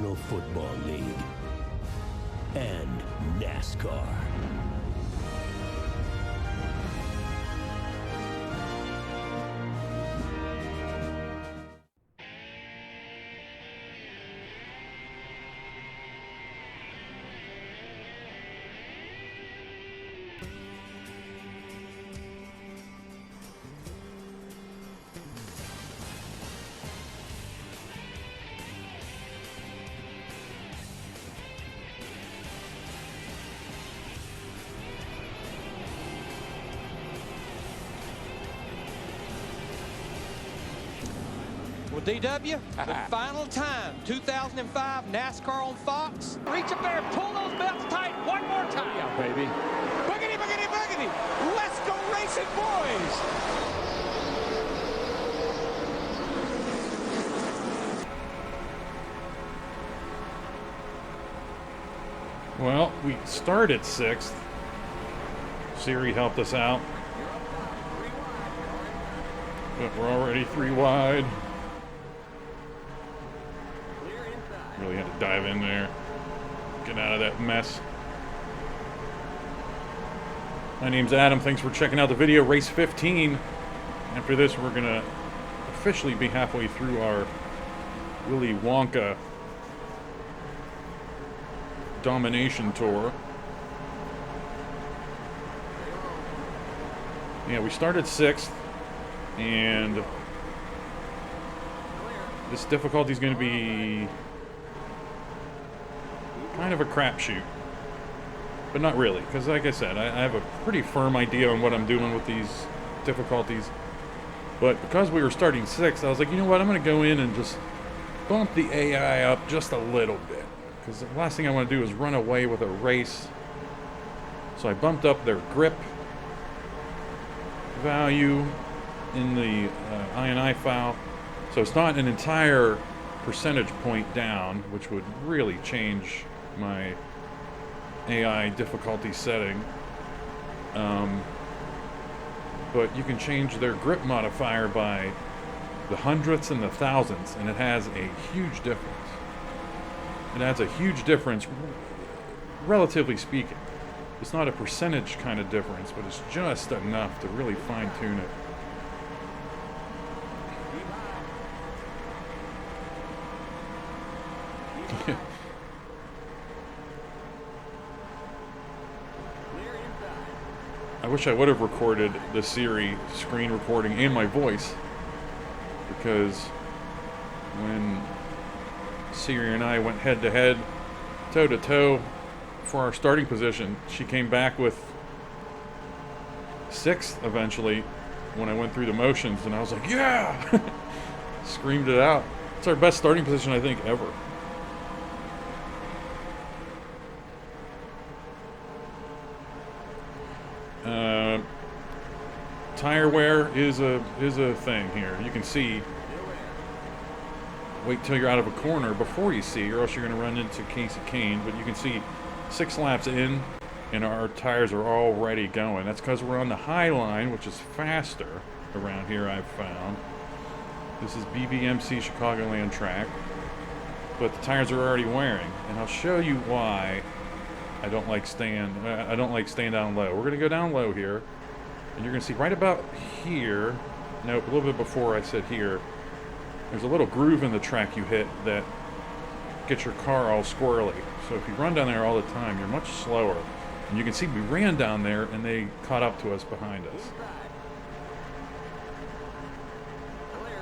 National Football League and NASCAR. Well, DW, the final time, 2005 NASCAR on Fox. Reach up there and pull those belts tight one more time. Yeah, baby. Boogity, boogity, boogity. Let's go racing, boys. Well, we started 6th. Siri helped us out. But we're already 3 wide. Really had to dive in there, get out of that mess. My name's Adam. Thanks for checking out the video. Race 15. After this, we're going to officially be halfway through our Willy Wonka domination tour. Yeah, we started 6th, and this difficulty is going to be kind of a crapshoot, but not really, because like I said, I have a pretty firm idea on what I'm doing with these difficulties. But because we were starting 6th, I was like, you know what, I'm going to go in and just bump the AI up just a little bit, because the last thing I want to do is run away with a race. So I bumped up their grip value in the INI file, so it's not an entire percentage point down, which would really change my AI difficulty setting. But you can change their grip modifier by the hundredths and the thousandths, and it has a huge difference. It adds a huge difference, relatively speaking. It's not a percentage kind of difference, but it's just enough to really fine-tune it. I wish I would have recorded the Siri screen recording and my voice, because when Siri and I went head-to-head, toe-to-toe for our starting position, she came back with 6th eventually when I went through the motions, and I was like, yeah! Screamed it out. It's our best starting position, I think, ever. Tire wear is a thing here. You can see. Wait till you're out of a corner before you see, or else you're going to run into Casey Kane. But you can see 6 laps in, and our tires are already going. That's because we're on the high line, which is faster around here, I've found. This is BBMC Chicagoland track, but the tires are already wearing, and I'll show you why I don't like staying down low. We're going to go down low here, and you're going to see right about here, nope, a little bit before I said here, there's a little groove in the track you hit that gets your car all squirrely. So if you run down there all the time, you're much slower. And you can see we ran down there, and they caught up to us behind us.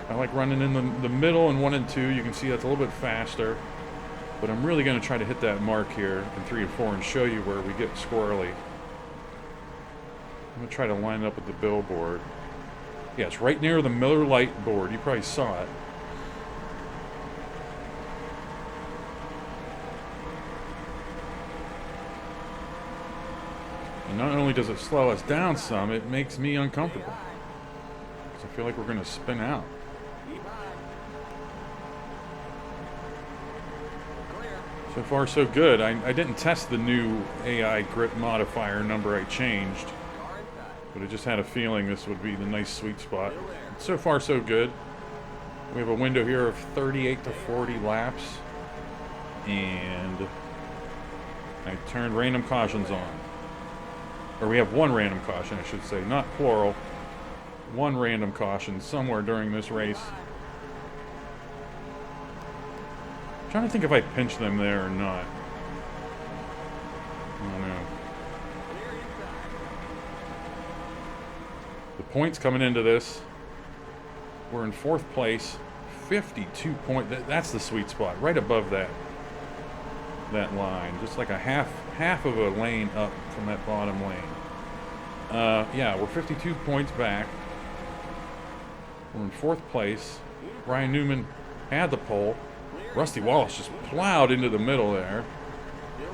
I like running in the middle and 1 and 2. You can see that's a little bit faster. But I'm really going to try to hit that mark here in 3 and 4 and show you where we get squirrely. I'm going to try to line it up with the billboard. Yeah, it's right near the Miller Lite board. You probably saw it. And not only does it slow us down some, it makes me uncomfortable, because I feel like we're going to spin out. So far, so good. I didn't test the new AI grip modifier number I changed, but I just had a feeling this would be the nice sweet spot. So far, so good. We have a window here of 38 to 40 laps. And I turned random cautions on. Or we have one random caution, I should say, not plural. One random caution somewhere during this race. I'm trying to think if I pinched them there or not. I don't know. The points coming into this, we're in 4th place, 52 points. That's the sweet spot, right above that line, just like a half of a lane up from that bottom lane. Yeah, we're 52 points back. We're in 4th place. Ryan Newman had the pole. Rusty Wallace just plowed into the middle there.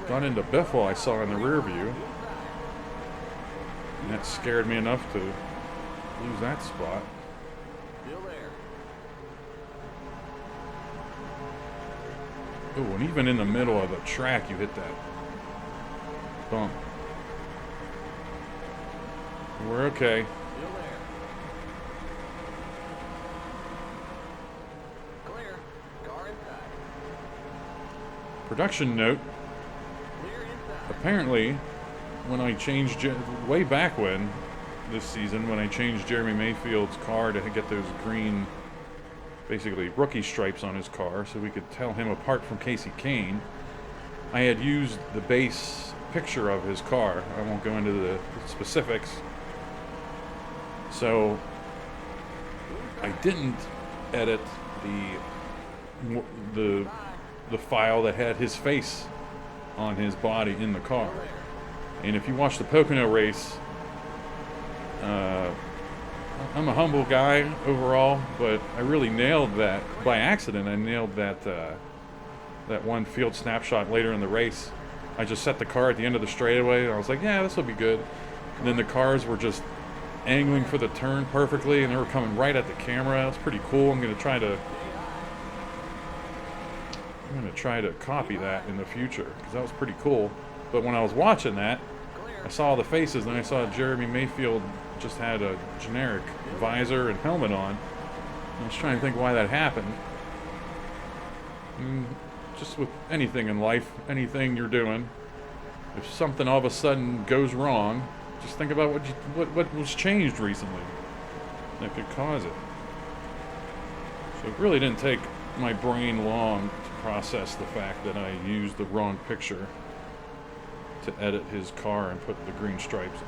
Got into Biffle, I saw in the rear view. And that scared me enough to lose that spot. Oh, and even in the middle of the track, you hit that bump. We're okay. Production note. Apparently, when I changed, way back when, this season, when I changed Jeremy Mayfield's car to get those green, basically rookie stripes on his car so we could tell him apart from Casey Kane, I had used the base picture of his car. I won't go into the specifics. So I didn't edit the file that had his face on his body in the car. And if you watch the Pocono race, I'm a humble guy overall, but I really nailed that by accident. I nailed that one field snapshot later in the race. I just set the car at the end of the straightaway, and I was like, yeah, this will be good. And then the cars were just angling for the turn perfectly, and they were coming right at the camera. It's pretty cool. I'm gonna try to copy that in the future, because that was pretty cool. But when I was watching that, I saw the faces, and I saw Jeremy Mayfield just had a generic visor and helmet on. I was trying to think why that happened. Just with anything in life, anything you're doing, if something all of a sudden goes wrong, just think about what was changed recently that could cause it. So it really didn't take my brain long to process the fact that I used the wrong picture to edit his car and put the green stripes on.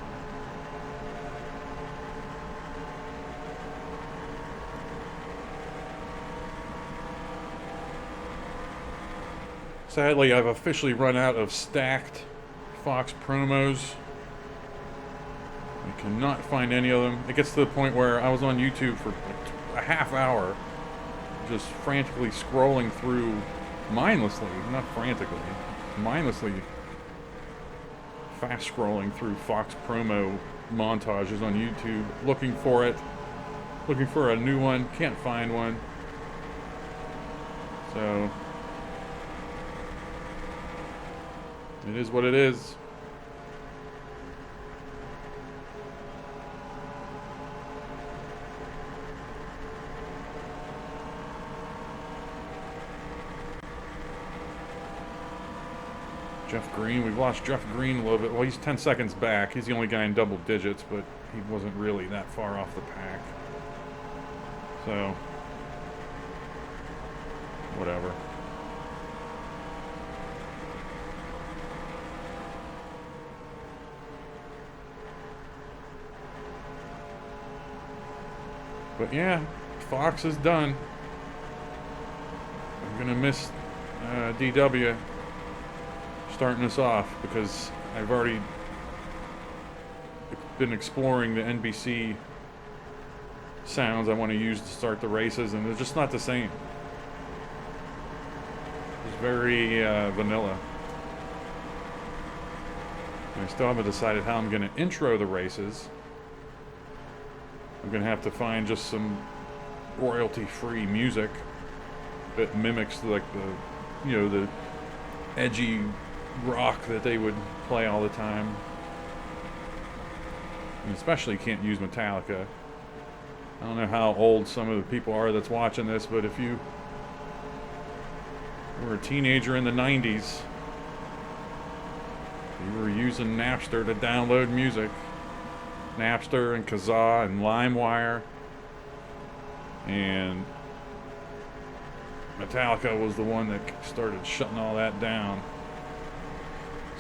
Sadly, I've officially run out of stacked Fox promos. I cannot find any of them. It gets to the point where I was on YouTube for like a half hour, just frantically scrolling through, mindlessly, not frantically, mindlessly fast scrolling through Fox promo montages on YouTube, looking for it, looking for a new one, can't find one. So it is what it is. Jeff Green, we've lost Jeff Green a little bit. Well, he's 10 seconds back. He's the only guy in double digits, but he wasn't really that far off the pack. So, whatever. But yeah, Fox is done. I'm gonna miss DW starting us off, because I've already been exploring the NBC sounds I want to use to start the races, and they're just not the same. It's very vanilla. And I still haven't decided how I'm going to intro the races. I'm going to have to find just some royalty-free music that mimics like the edgy rock that they would play all the time. And especially can't use Metallica. I don't know how old some of the people are that's watching this, but if you you were a teenager in the 90s, you were using Napster to download music. Napster and Kazaa and LimeWire. And Metallica was the one that started shutting all that down.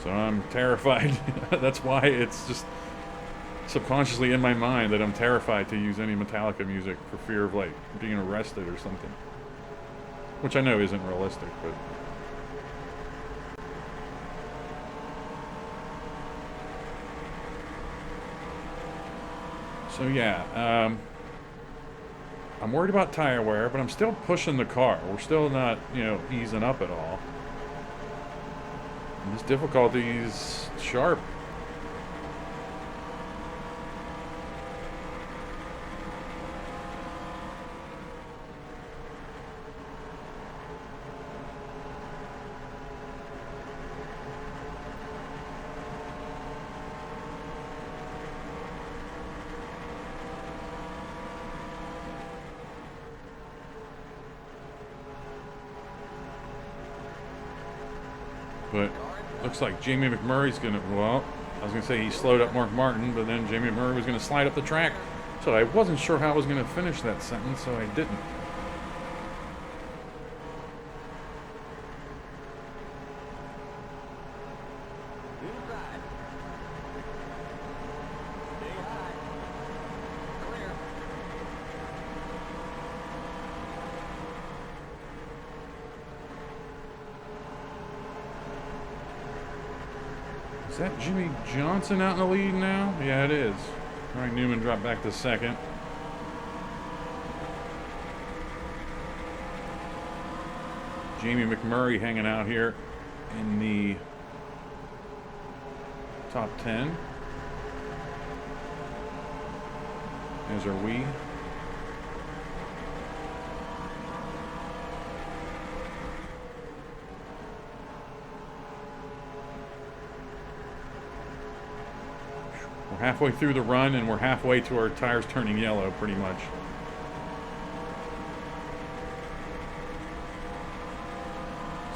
So I'm terrified. That's why it's just subconsciously in my mind that I'm terrified to use any Metallica music for fear of like being arrested or something. Which I know isn't realistic, but so yeah, I'm worried about tire wear, but I'm still pushing the car. We're still not, easing up at all. And this difficulty is sharp. But looks like Jamie McMurray's gonna, well, I was gonna say he slowed up Mark Martin, but then Jamie McMurray was gonna slide up the track. So I wasn't sure how I was gonna finish that sentence, so I didn't. Is that Jimmy Johnson out in the lead now? Yeah, it is. All right, Newman dropped back to second. Jamie McMurray hanging out here in the top 10. As are we. We're halfway through the run, and we're halfway to our tires turning yellow, pretty much.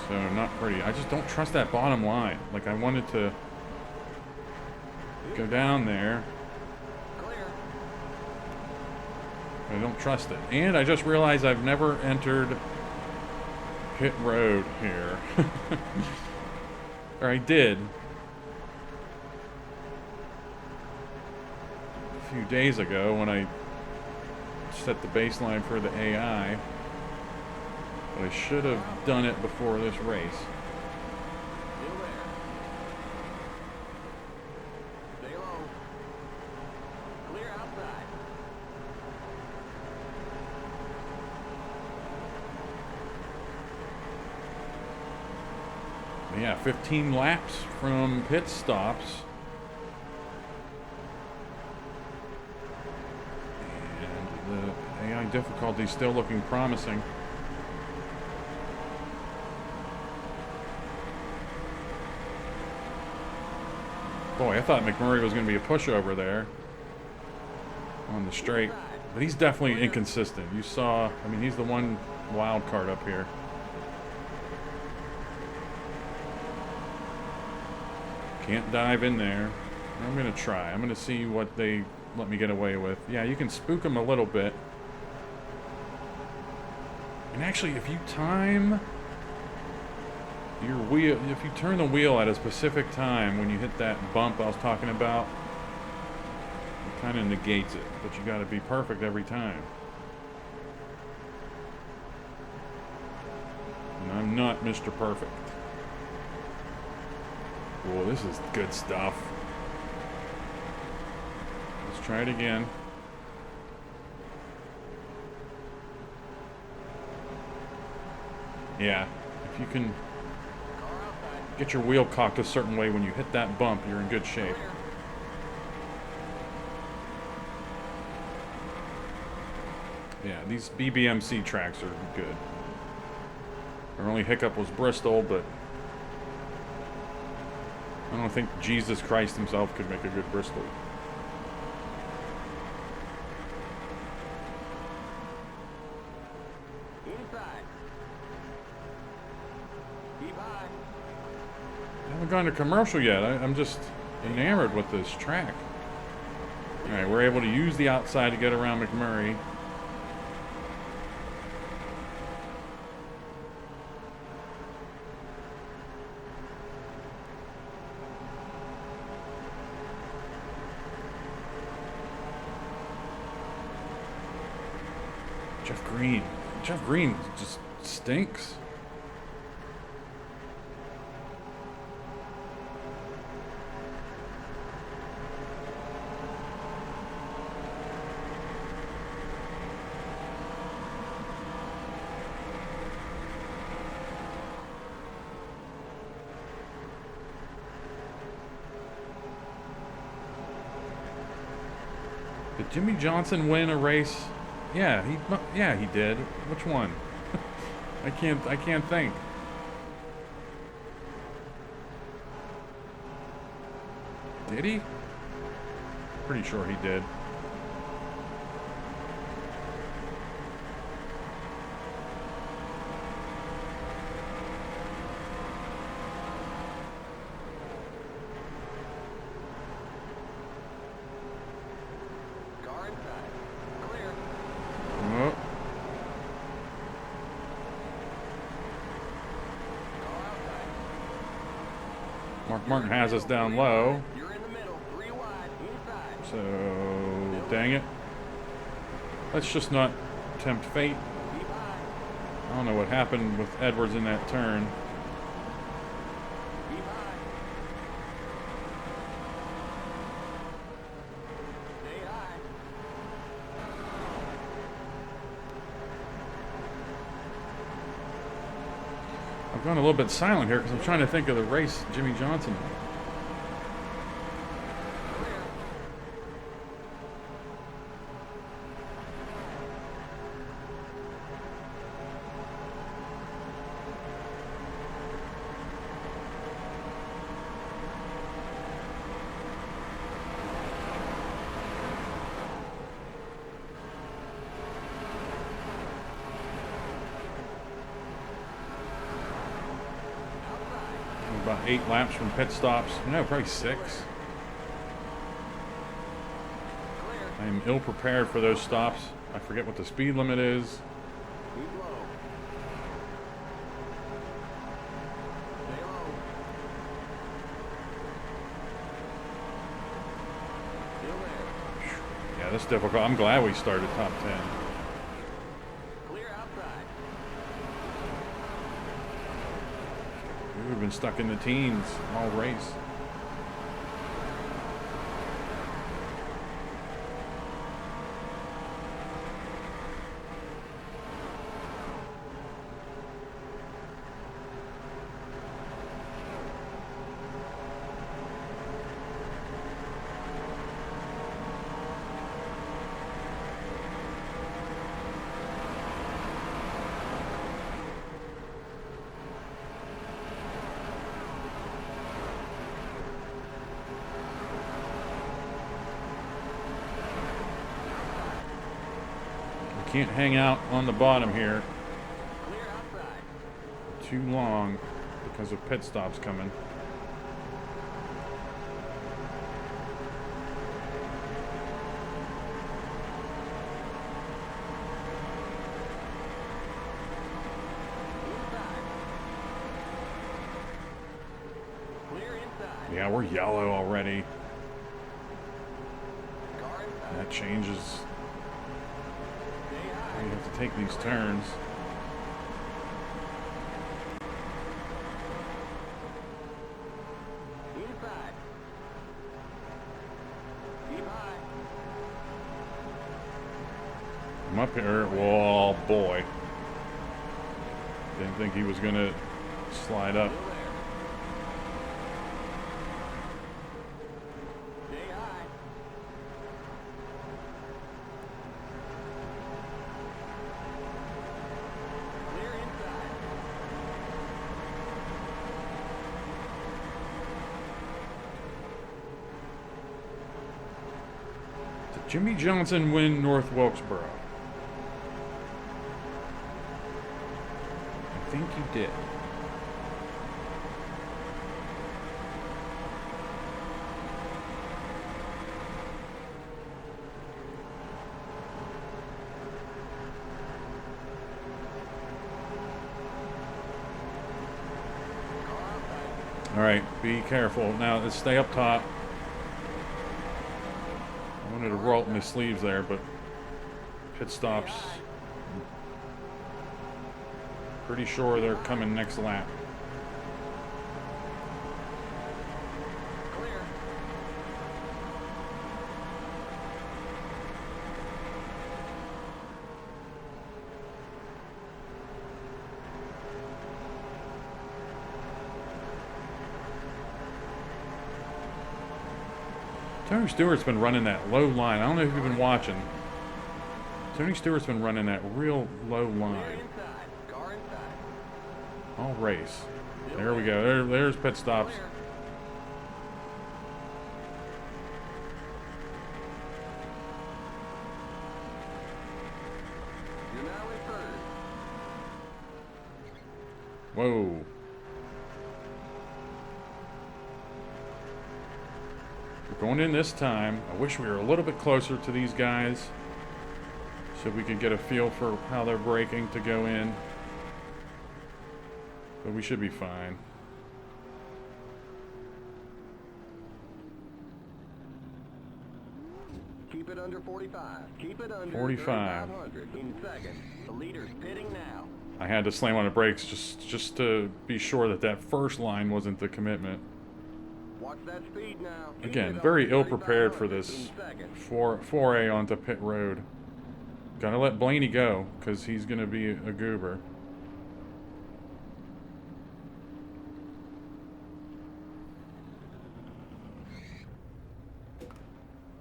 So, not pretty. I just don't trust that bottom line. Like, I wanted to go down there. I don't trust it. And I just realized I've never entered pit road here. Or I did. Few days ago when I set the baseline for the AI, but I should have done it before this race. Stay low. Clear outside. Yeah, 15 laps from pit stops. The AI difficulty still looking promising. Boy, I thought McMurray was going to be a pushover there on the straight, but he's definitely inconsistent. You saw, I mean, he's the one wild card up here. Can't dive in there. I'm going to try. I'm going to see what they let me get away with. Yeah, you can spook them a little bit. And actually, if you time your wheel, if you turn the wheel at a specific time when you hit that bump I was talking about, it kind of negates it. But you got to be perfect every time. And I'm not Mr. Perfect. Whoa, this is good stuff. Let's try it again. Yeah, if you can get your wheel cocked a certain way when you hit that bump, you're in good shape. Yeah, these BBMC tracks are good. Our only hiccup was Bristol, but I don't think Jesus Christ himself could make a good Bristol. gone to commercial yet. I'm just enamored with this track. All right, we're able to use the outside to get around McMurray. Jeff Green just stinks. Did Jimmy Johnson win a race? Yeah, he did. Which one? I can't think. Did he? Pretty sure he did. Mark Martin has us down low. So, dang it. Let's just not tempt fate. I don't know what happened with Edwards in that turn. I've gone a little bit silent here because I'm trying to think of the race Jimmy Johnson won. About 8 laps from pit stops. No, probably 6. I am ill prepared for those stops. I forget what the speed limit is. Yeah, this is difficult. I'm glad we started top 10. We've been stuck in the teens all race. Can't hang out on the bottom here too long because of pit stops coming. Yeah, we're yellow already. That changes. You have to take these turns. I'm up here. Whoa, boy. Didn't think he was going to slide up. Jimmy Johnson win North Wilkesboro? I think he did. All right, be careful. Now, let's stay up top. I wanted to roll up my sleeves there, but pit stops. Pretty sure they're coming next lap. Clear. Tony Stewart's been running that low line. I don't know if you've been watching. Tony Stewart's been running that real low line Inside. Car inside. all race. There we go. There's pit stops. Clear. You're now in third. Whoa. We're going in this time. I wish we were a little bit closer to these guys so we could get a feel for how they're braking to go in. But we should be fine. Keep it under 45. Keep it under 45. 3,500 in second. The leader's pitting now. I had to slam on the brakes just to be sure that that first line wasn't the commitment. Watch that speed now. Keep Again, it very under ill prepared for 3,500 this in second. foray onto pit road. Gotta let Blaney go, because he's gonna be a goober.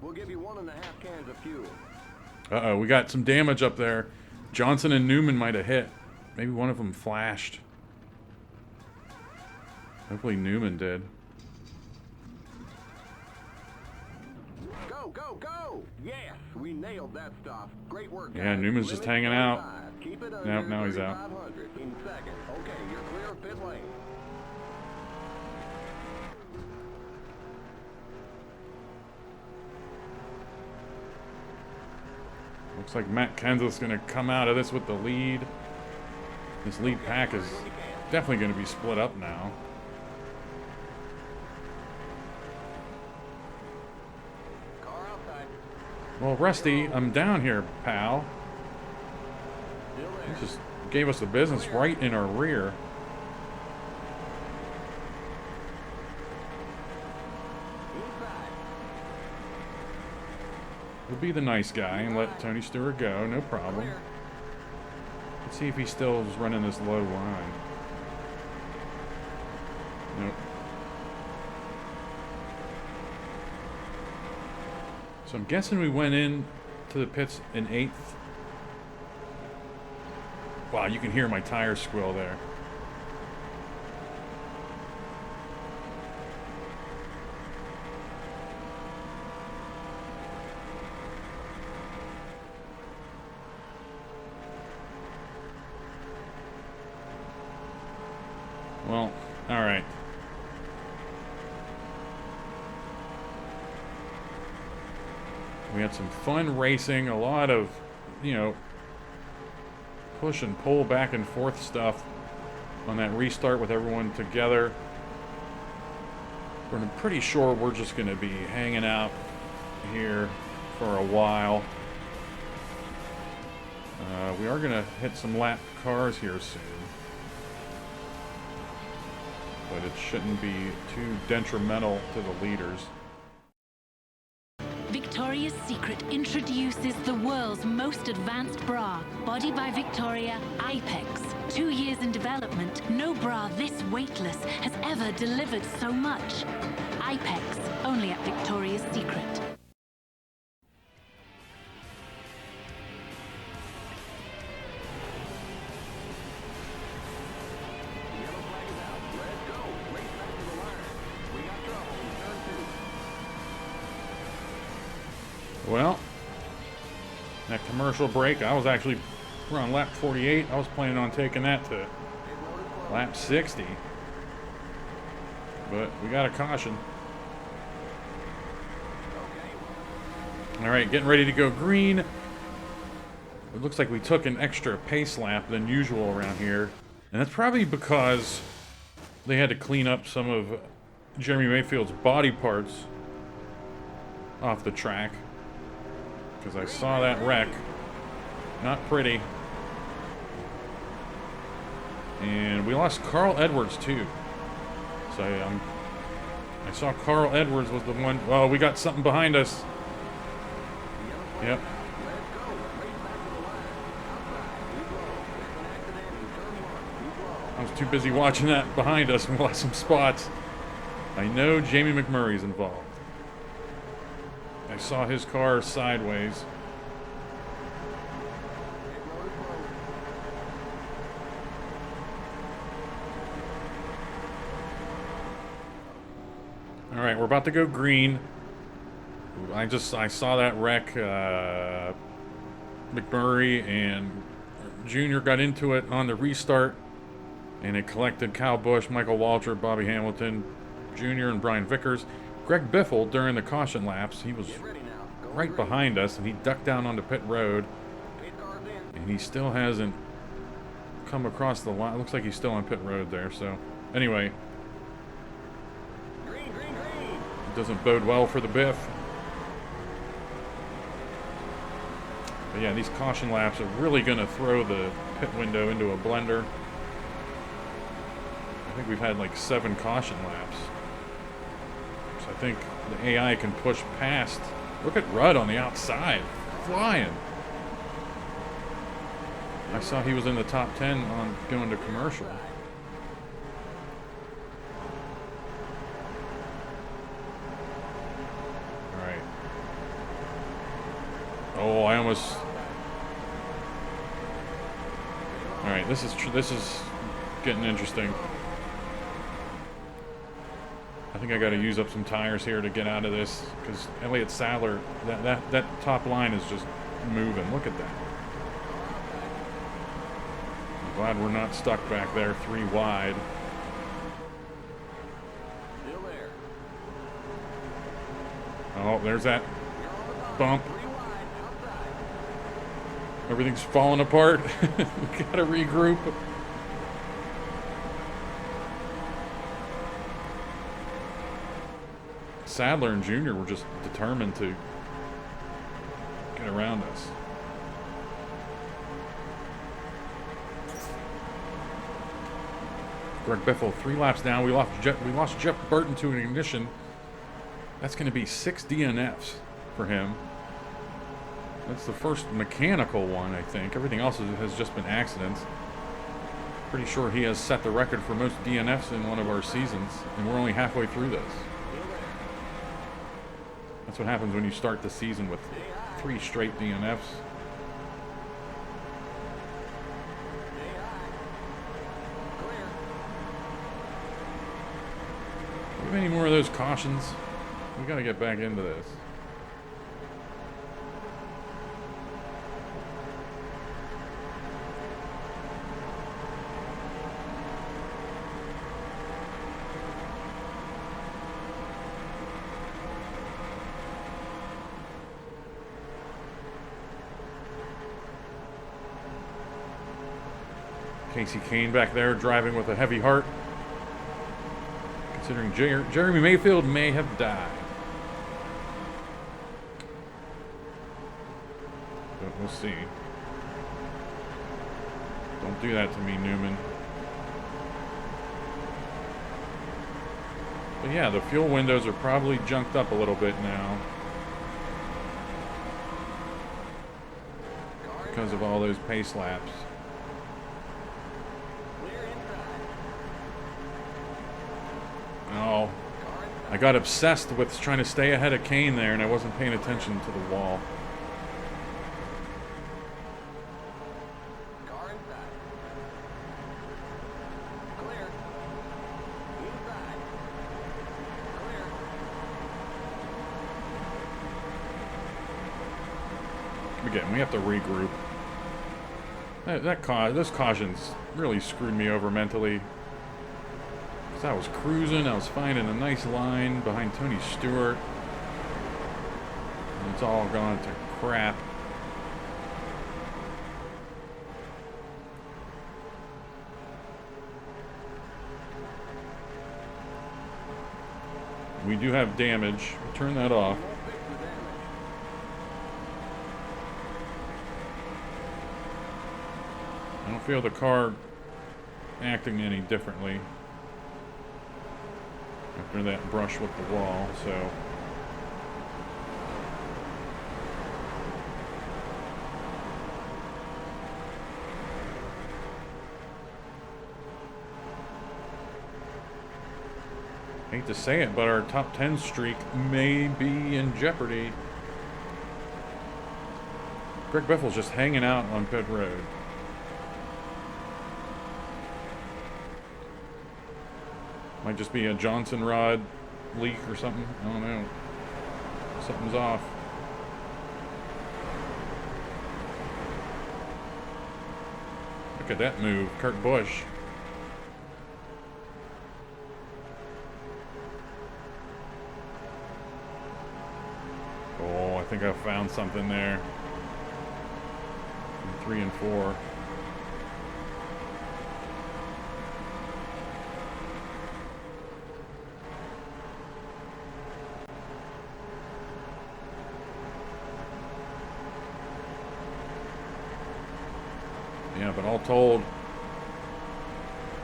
We'll give you 1.5 cans of fuel. Uh-oh, we got some damage up there. Johnson and Newman might have hit. Maybe one of them flashed. Hopefully Newman did. Go, go, go! Yes, we nailed that stop. Great work, Yeah, guys. Newman's just Limit hanging out. 35. Keep it Nope, under now he's out. 3,500 in second. Okay, you're clear of pit lane. Looks like Matt Kenseth's going to come out of this with the lead. This lead pack is definitely going to be split up now. Car outside. Well, Rusty, I'm down here, pal. Still there. He just gave us the business right in our rear. Inside. We'll be the nice guy and let Tony Stewart go, no problem. Clear. Let's see if he still is running this low line. Nope. So I'm guessing we went in to the pits in 8th. Wow, you can hear my tires squeal there. Well, all right. We had some fun racing, a lot of, push and pull back and forth stuff on that restart with everyone together. I'm pretty sure we're just going to be hanging out here for a while. We are going to hit some lap cars here soon. But it shouldn't be too detrimental to the leaders. Victoria's Secret introduces the world's most advanced bra. Body by Victoria, Ipex. 2 years in development, no bra this weightless has ever delivered so much. Ipex, only at Victoria's Secret. The yellow flag is out. Let's go. Race back to the line. We got trouble in turn 2. Well, that commercial break, we're on lap 48. I was planning on taking that to Pit road is closed. lap 60. But we got a caution. Okay. All right, getting ready to go green. It looks like we took an extra pace lap than usual around here. And that's probably because they had to clean up some of Jeremy Mayfield's body parts off the track because I saw that wreck. Not pretty. And we lost Carl Edwards too. So I saw Carl Edwards was the one. Oh, we got something behind us. Yep. I was too busy watching that behind us and we lost some spots. I know Jamie McMurray's involved. I saw his car sideways. All right, we're about to go green. I saw that wreck. McMurray and Junior got into it on the restart, and it collected Kyle Busch, Michael Waltrip, Bobby Hamilton, Junior, and Brian Vickers. Greg Biffle, during the caution laps, he was right behind us, and he ducked down onto pit road, and he still hasn't come across the line. Looks like he's still on pit road there. So anyway, it doesn't bode well for the Biff. But yeah, these caution laps are really going to throw the pit window into a blender. I think we've had like 7 caution laps. So I think the AI can push past. Look at Rudd on the outside, flying. I saw he was in the top 10 on going to commercial. All right. Oh, I almost. All right, this is getting interesting. I think I got to use up some tires here to get out of this because Elliott Sadler, that top line is just moving. Look at that. I'm glad we're not stuck back there 3 wide. Still there. Oh, there's that bump. 3 wide, outside. Everything's falling apart. We gotta regroup. Sadler and Junior were just determined to get around us. Greg Biffle, 3 laps down. We lost Jeff Burton to an ignition. That's going to be 6 DNFs for him. That's the first mechanical one, I think. Everything else has just been accidents. Pretty sure he has set the record for most DNFs in one of our seasons, and we're only halfway through this. That's what happens when you start the season with 3 straight DNFs. Do we have any more of those cautions? We got to get back into this. Casey Kane back there driving with a heavy heart, considering Jeremy Mayfield may have died. But we'll see. Don't do that to me, Newman. But yeah, the fuel windows are probably junked up a little bit now because of all those pace laps. Oh, I got obsessed with trying to stay ahead of Kane there, and I wasn't paying attention to the wall. Again, we have to regroup. Those cautions really screwed me over mentally. I was cruising, I was finding a nice line behind Tony Stewart, and it's all gone to crap. We do have damage. Turn that off. Won't fix the damage. I don't feel the car acting any differently after that brush with the wall, so. Hate to say it, but our top 10 streak may be in jeopardy. Greg Biffle's just hanging out on pit road. Might just be a Johnson rod leak or something. I don't know. Something's off. Look at that move, Kurt Busch. Oh, I think I found something there. 3 and 4. Yeah, but all told,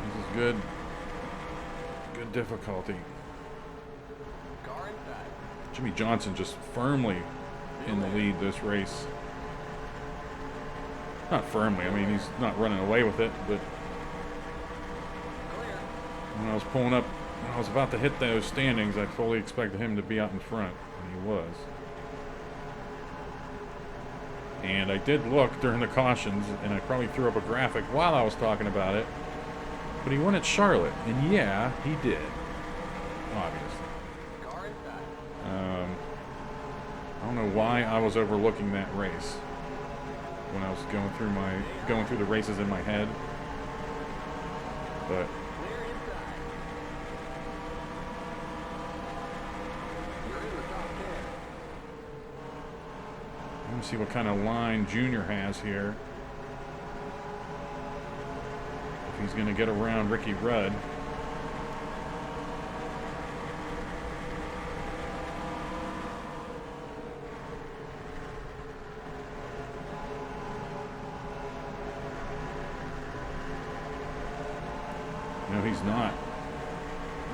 this is good. Good difficulty. Car inside. Jimmy Johnson just firmly in the lead this race. Not firmly, I mean, he's not running away with it, but Clear. when I was pulling up, when I was about to hit those standings, I fully expected him to be out in front, and he was. And I did look during the cautions, and I probably threw up a graphic while I was talking about it, but he won at Charlotte, and yeah, he did, obviously. Car inside. I don't know why I was overlooking that race when I was going through the races in my head, but Clear inside. You're in the top 10. let me see what kind of line Junior has here. If he's going to get around Ricky Rudd. No, he's not.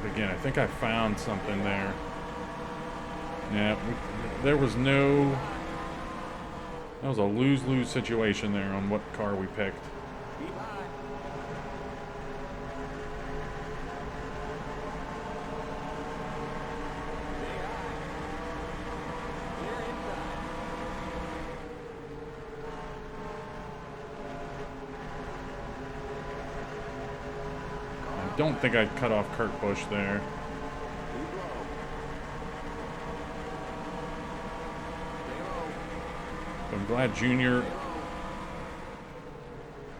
But again, I think I found something there. Yeah, there was no... That was a lose-lose situation there on what car we picked. Be by. Stay high. Clear inside. I don't think I cut off Kurt Busch there. Too low. Stay low. But I'm glad Junior Stay low.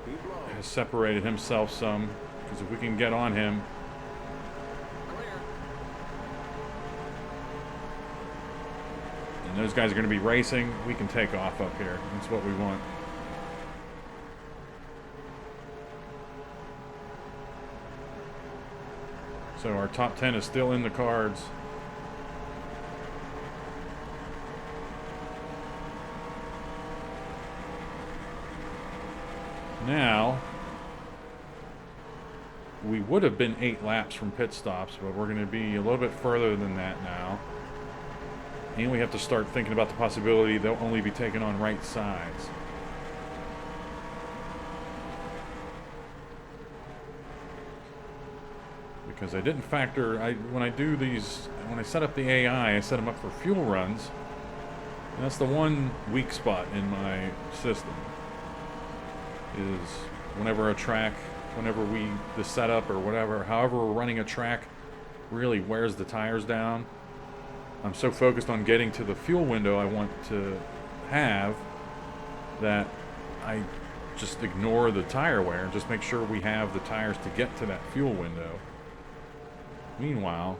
Keep low. has separated himself some, because if we can get on him, Clear. and those guys are going to be racing, we can take off up here. That's what we want. So our top 10 is still in the cards. Now, we would have been 8 laps from pit stops, but we're going to be a little bit further than that now. And we have to start thinking about the possibility they'll only be taking on right sides. Because I didn't factor, when I set up the AI, I set them up for fuel runs. And that's the one weak spot in my system. Is whenever the setup or whatever, however we're running a track really wears the tires down, I'm so focused on getting to the fuel window I want to have that I just ignore the tire wear and just make sure we have the tires to get to that fuel window. Meanwhile,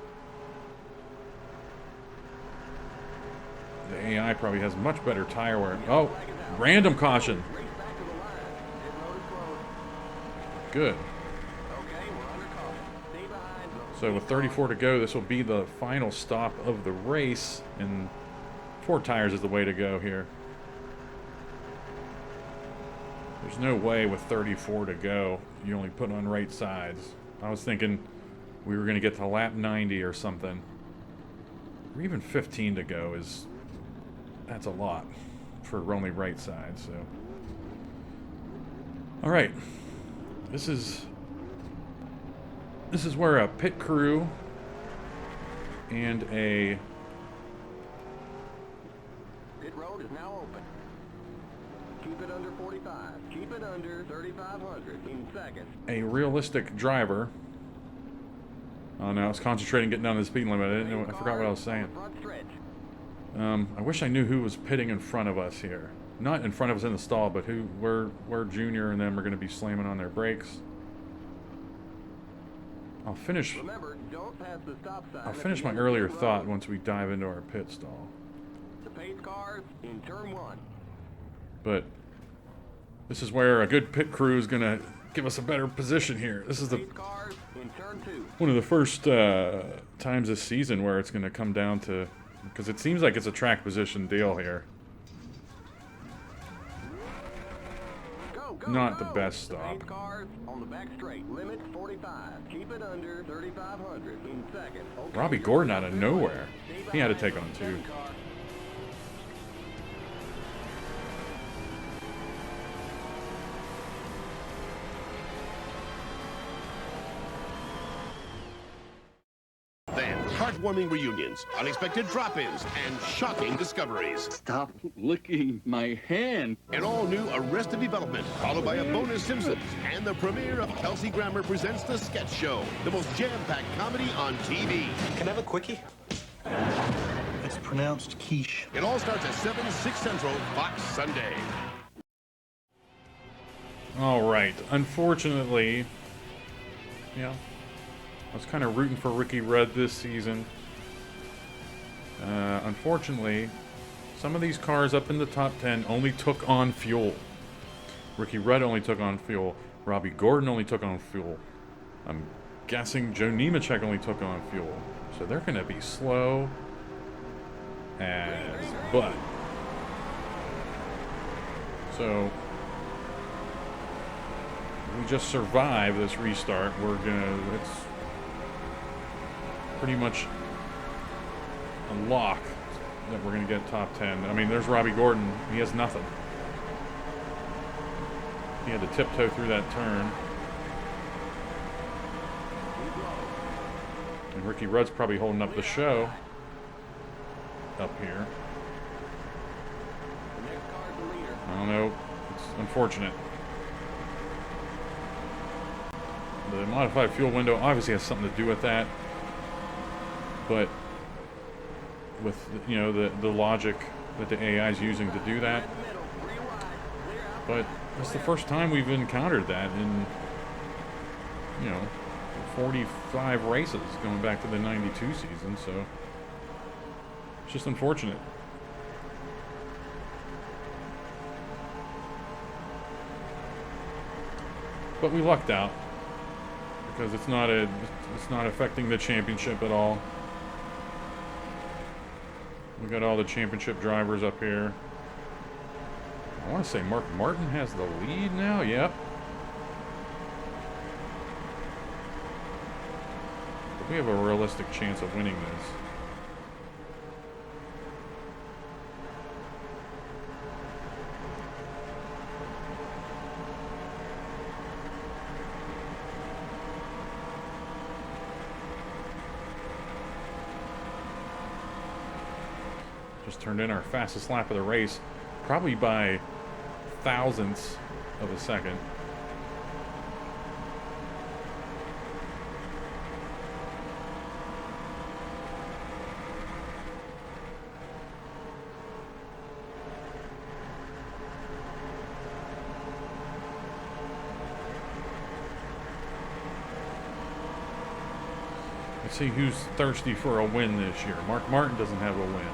the AI probably has much better tire wear. Oh, random caution. Race back to the line. Pit road is closed. Good. Okay, we're under caution. Stay behind. So with 34 to go, this will be the final stop of the race, and 4 tires is the way to go here. There's no way with 34 to go you only put on right sides. I was thinking we were going to get to lap 90 or something. Or even 15 to go is... that's a lot for only right side, so... Alright. This is where a pit crew and a... Pit road is now open. Keep it under 45. Keep it under 3,500 in seconds. a realistic driver. Oh no, I was concentrating getting down to the speed limit. I forgot what I was saying. I wish I knew who was pitting in front of us here. Not in front of us in the stall, but where Junior and them are going to be slamming on their brakes. I'll finish my earlier thought once we dive into our pit stall. The pace cars in turn 1. But this is where a good pit crew is going to give us a better position here. This is the Cars in turn 2. one of the first times this season where it's going to come down to, because it seems like it's a track position deal here. Not the best stop. Pace cars on the back straight. Limit 45. Keep it under 3,500 in second. Okay. Robbie Gordon out of nowhere. He had to take on 2. Then, heartwarming reunions, unexpected drop-ins, and shocking discoveries. Stop licking my hand. An all-new Arrested Development, followed by a bonus Simpsons, and the premiere of Kelsey Grammer Presents The Sketch Show, the most jam-packed comedy on TV. Can I have a quickie? It's pronounced quiche. It all starts at 7, 6 Central, Fox Sunday. All right. Unfortunately, yeah, I was kind of rooting for Ricky Rudd this season. Unfortunately, some of these cars up in the top 10 only took on fuel. Ricky Rudd only took on fuel. Robbie Gordon only took on fuel. I'm guessing Joe Nemechek only took on fuel. So they're going to be slow as butt. So we just survive this restart. We're gonna, it's pretty much a lock that we're gonna get top 10. I mean, there's Robbie Gordon. He has nothing. He had to tiptoe through that turn. And Ricky Rudd's probably holding up the show up here. I don't know. It's unfortunate. The modified fuel window obviously has something to do with that, but with, you know, the logic that the AI is using to do that. But it's the first time we've encountered that in, you know, 45 races going back to the 92 season, so it's just unfortunate. But we lucked out because it's not affecting the championship at all. We got all the championship drivers up here. I want to say Mark Martin has the lead now. Yep. But we have a realistic chance of winning this. Just turned in our fastest lap of the race, probably by thousandths of a second. Let's see who's thirsty for a win this year. Mark Martin doesn't have a win.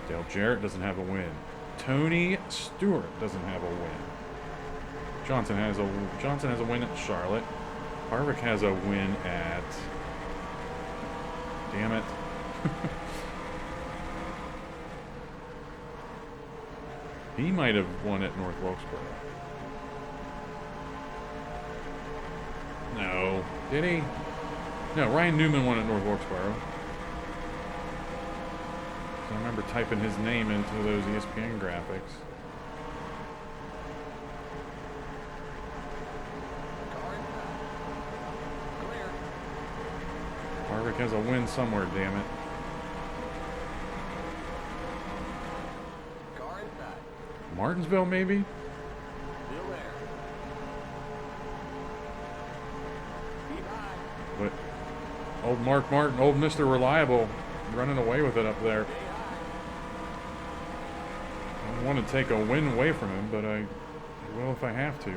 Dale Jarrett doesn't have a win. Tony Stewart doesn't have a win. Johnson has a win at Charlotte. Harvick has a win at damn it. He might have won at North Wilkesboro. No. Did he? No, Ryan Newman won at North Wilkesboro. I remember typing his name into those ESPN graphics. Harvick has a win somewhere, damn it. Martinsville, maybe? But old Mark Martin, old Mr. Reliable, running away with it up there. I don't want to take a win away from him, but I will if I have to.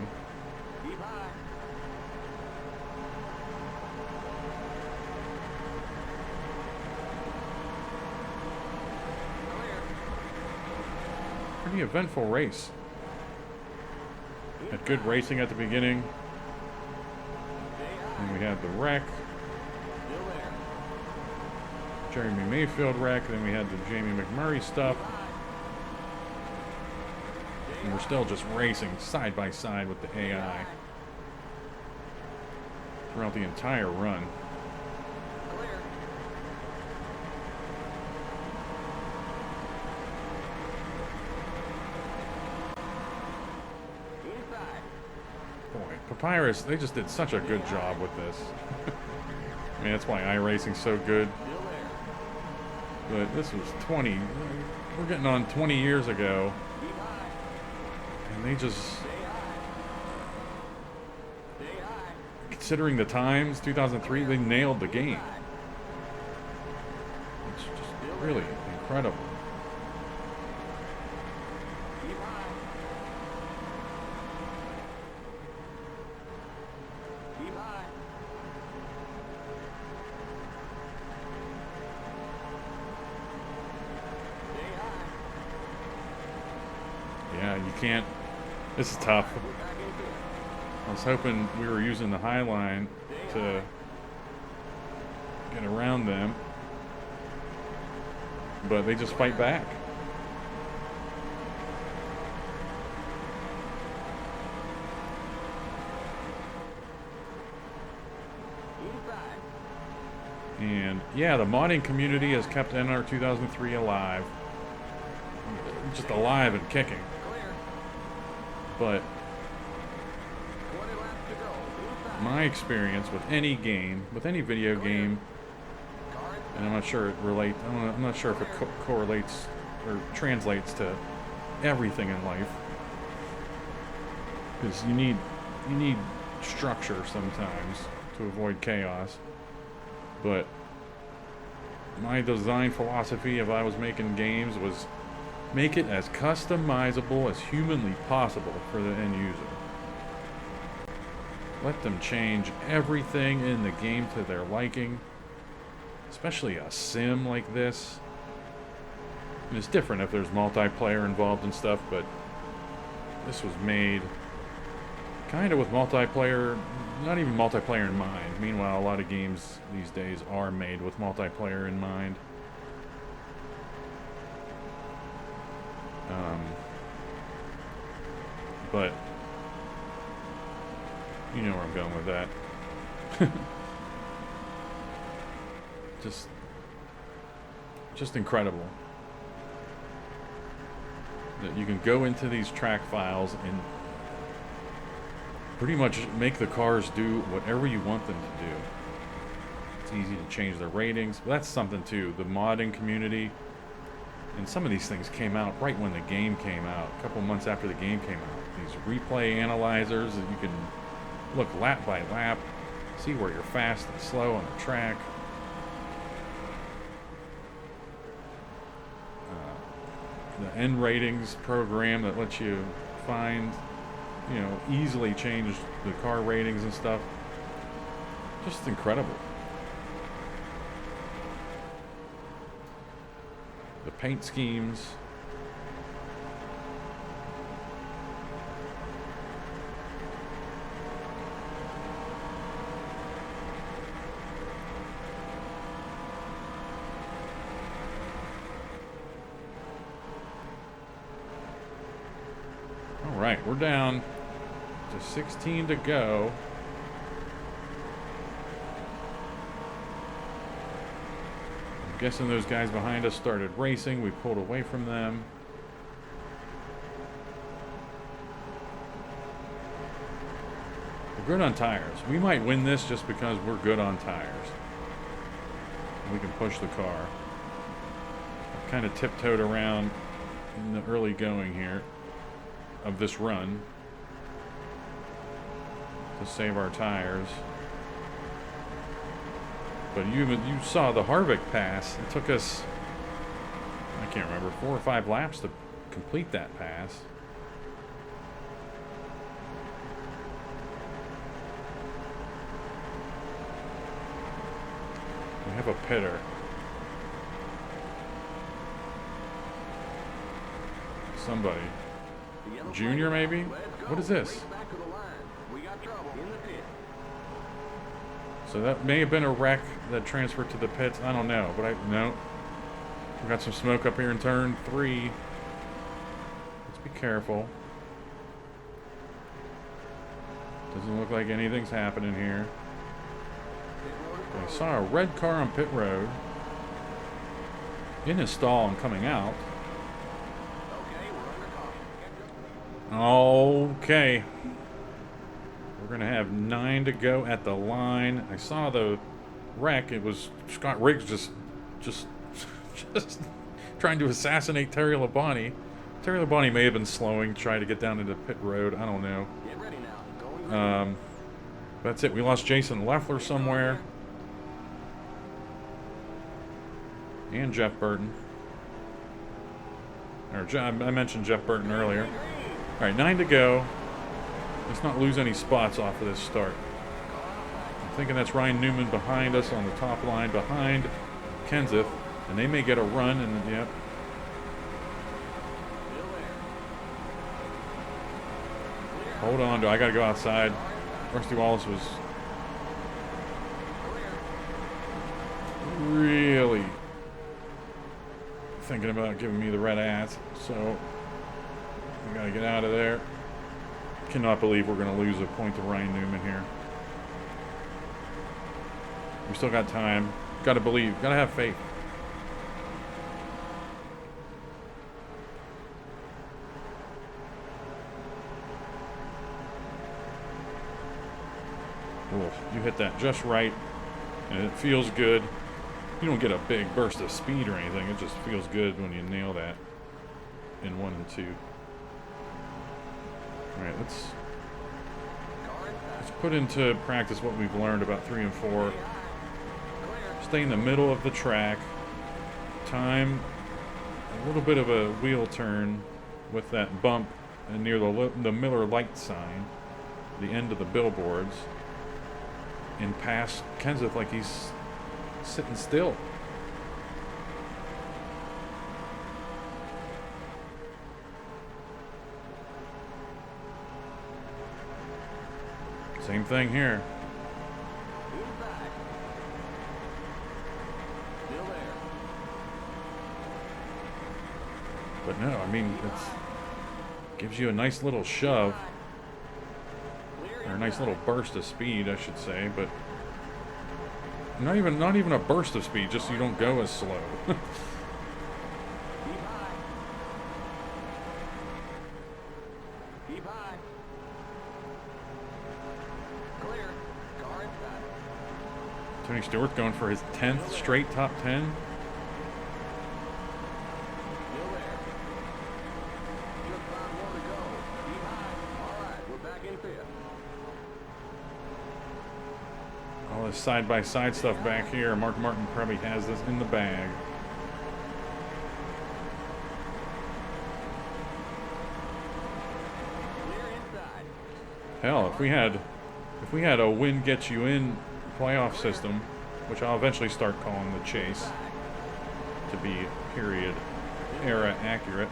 Pretty eventful race. Had good racing at the beginning. And we had the wreck. Jeremy Mayfield wreck. Then we had the Jamie McMurray stuff. And we're still just racing side by side with the AI throughout the entire run. Papyrus, they just did such a good job with this. I mean, that's why iRacing's so good. But this was 20, we're getting on 20 years ago. And they just, considering the times, 2003, they nailed the game. It's just really incredible. Yeah, you can't. This is tough. I was hoping we were using the high line to get around them, but they just fight back. And yeah, the modding community has kept NR2003 alive. Just alive and kicking. But my experience with any game, with any video game, and I'm not sure it relates. I'm not sure if it correlates or translates to everything in life, because you need structure sometimes to avoid chaos. But my design philosophy, if I was making games, was make it as customizable as humanly possible for the end user. Let them change everything in the game to their liking, especially a sim like this. And it's different if there's multiplayer involved and stuff, but this was made kind of with multiplayer, not even multiplayer in mind. Meanwhile, a lot of games these days are made with multiplayer in mind. But you know where I'm going with that. Just incredible that you can go into these track files and pretty much make the cars do whatever you want them to do. It's easy to change their ratings, but that's something too. The modding community, and some of these things came out right when the game came out, a couple months after the game came out. These replay analyzers that you can look lap by lap, see where you're fast and slow on the track. The N ratings program that lets you find, easily change the car ratings and stuff. Just incredible. The paint schemes. Alright, we're down to 16 to go. I'm guessing those guys behind us started racing. We pulled away from them. We're good on tires. We might win this just because we're good on tires. We can push the car. I've kind of tiptoed around in the early going here of this run to save our tires. But you saw the Harvick pass. It took us, I can't remember, 4 or 5 laps to complete that pass. We have a pitter. Somebody. Junior, maybe? What is this? So that may have been a wreck that transferred to the pits. I don't know, but no. We got some smoke up here in turn 3. Let's be careful. Doesn't look like anything's happening here. I saw a red car on pit road in his stall and coming out. Okay. We're going to have 9 to go at the line. I saw the wreck. It was Scott Riggs just trying to assassinate Terry Labonte. Terry Labonte may have been slowing, trying to get down into pit road. I don't know. That's it. We lost Jason Leffler somewhere. And Jeff Burton. I mentioned Jeff Burton earlier. Alright, 9 to go. Let's not lose any spots off of this start. I'm thinking that's Ryan Newman behind us on the top line, behind Kenseth. And they may get a run, and yep. Hold on, I gotta go outside. Rusty Wallace was really thinking about giving me the red ass, so we gotta get out of there. Cannot believe we're gonna lose a point to Ryan Newman here. We still got time. Gotta believe, gotta have faith. Oh, you hit that just right, and it feels good. You don't get a big burst of speed or anything. It just feels good when you nail that in 1 and 2. All right, let's put into practice what we've learned about 3 and 4. Stay in the middle of the track. Time a little bit of a wheel turn with that bump near the Miller Lite sign, the end of the billboards, and pass Kenseth like he's sitting still. Same thing here. But no, I mean, it gives you a nice little shove, or a nice little burst of speed, I should say, but not even a burst of speed, just so you don't go as slow. Tony Stewart going for his 10th straight top 10. All this side-by-side stuff back here. Mark Martin probably has this in the bag. Hell, if we had a win gets you in playoff system, which I'll eventually start calling the chase to be period era accurate.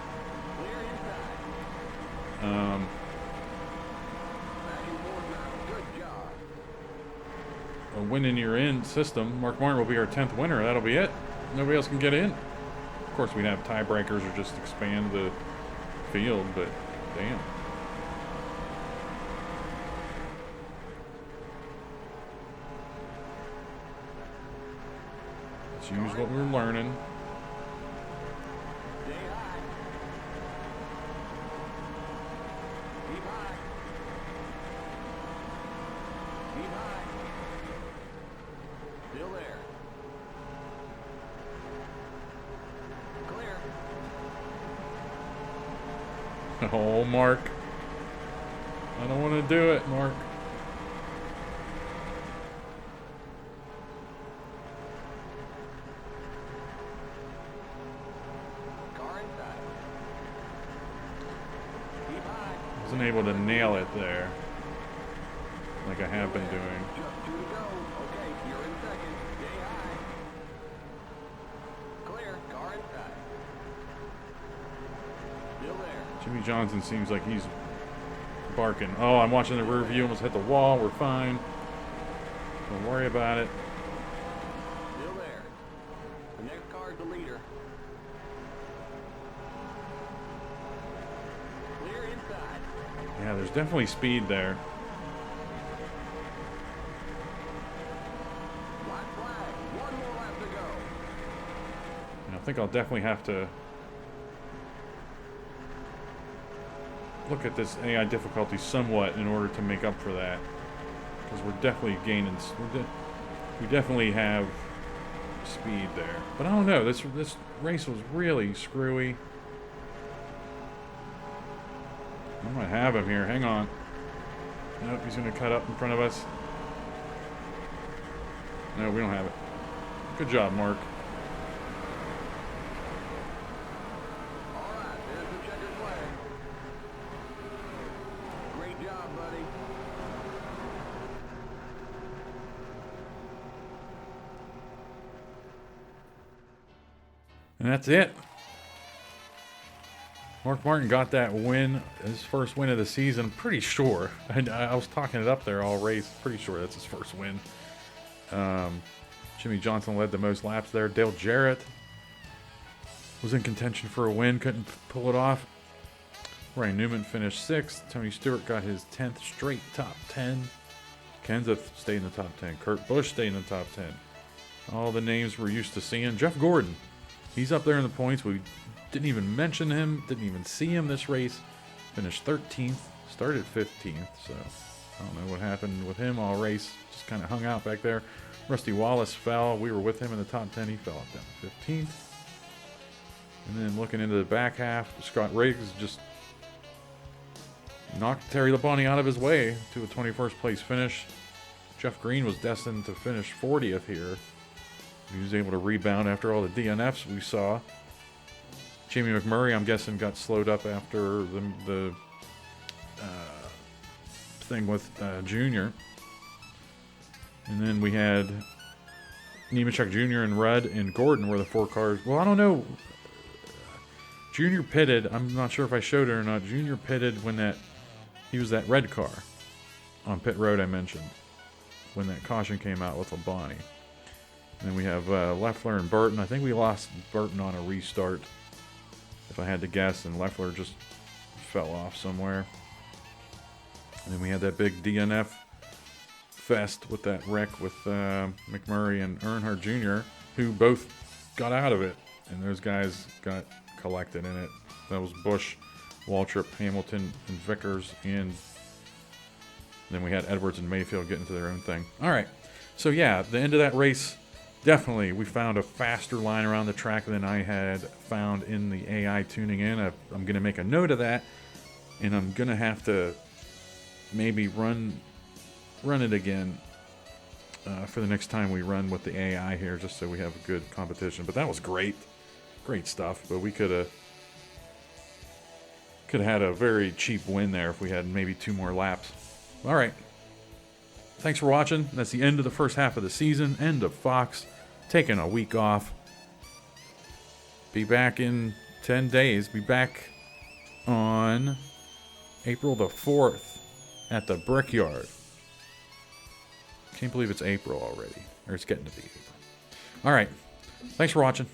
A win in your in system, Mark Martin will be our 10th winner. That'll be it. Nobody else can get in. Of course, we'd have tiebreakers or just expand the field, but damn. Just use what we're learning. Stay high. Keep high. Keep high. Still there. Clear. Oh, Mark. I don't want to do it, Mark. Car inside. Keep high. Wasn't able to nail it there, like I have been doing. Just 2 to go. Okay, you're in second. Stay high. Clear. Car inside. Still there. Jimmy Johnson seems like he's barking. Oh, I'm watching the rear view. Almost hit the wall. We're fine. Don't worry about it. Still there. The next car's the leader. Clear inside. Yeah, there's definitely speed there. Black flag. 1 more lap to go. And I think I'll definitely have to look at this AI difficulty somewhat in order to make up for that, because we're definitely gaining. We definitely have speed there, but I don't know. This race was really screwy. I'm gonna have him here. Hang on. Nope, he's gonna cut up in front of us. No, we don't have it. Good job, Mark. All right, there's the checkered flag. Great job, buddy. And that's it. Mark Martin got that win, his first win of the season. I'm pretty sure. I was talking it up there all race. Pretty sure that's his first win. Jimmy Johnson led the most laps there. Dale Jarrett was in contention for a win, couldn't pull it off. Ryan Newman finished 6th. Tony Stewart got his 10th straight top 10. Kenseth stayed in the top 10. Kurt Busch stayed in the top 10. All the names we're used to seeing. Jeff Gordon, he's up there in the points. We didn't even mention him, didn't even see him this race. Finished 13th, started 15th, so I don't know what happened with him all race. Just kind of hung out back there. Rusty Wallace fell. We were with him in the top 10. He fell up down to 15th. And then looking into the back half, Scott Riggs just knocked Terry Labonte out of his way to a 21st place finish. Jeff Green was destined to finish 40th here. He was able to rebound after all the DNFs we saw. Jamie McMurray, I'm guessing, got slowed up after the thing with Junior. And then we had Nemechek Jr. and Rudd and Gordon were the 4 cars. Well, I don't know. Junior pitted. I'm not sure if I showed it or not. Junior pitted when he was that red car on pit road I mentioned, when that caution came out with Labonte. And then we have Leffler and Burton. I think we lost Burton on a restart, if I had to guess, and Leffler just fell off somewhere. And then we had that big DNF fest with that wreck with McMurray and Earnhardt Jr., who both got out of it, and those guys got collected in it. That was Busch, Waltrip, Hamilton, and Vickers, and then we had Edwards and Mayfield get into their own thing. All right, so yeah, the end of that race, definitely we found a faster line around the track than I had found in the AI tuning in. I'm going to make a note of that, and I'm going to have to maybe run it again for the next time we run with the AI here, just so we have a good competition. But that was great stuff. But we could have had a very cheap win there if we had maybe 2 more laps. All right, thanks for watching. That's the end of the first half of the season, end of Fox, taking a week off. Be back in 10 days. Be back on April the 4th at the Brickyard. Can't believe it's April already, or it's getting to be April. All right, thanks for watching.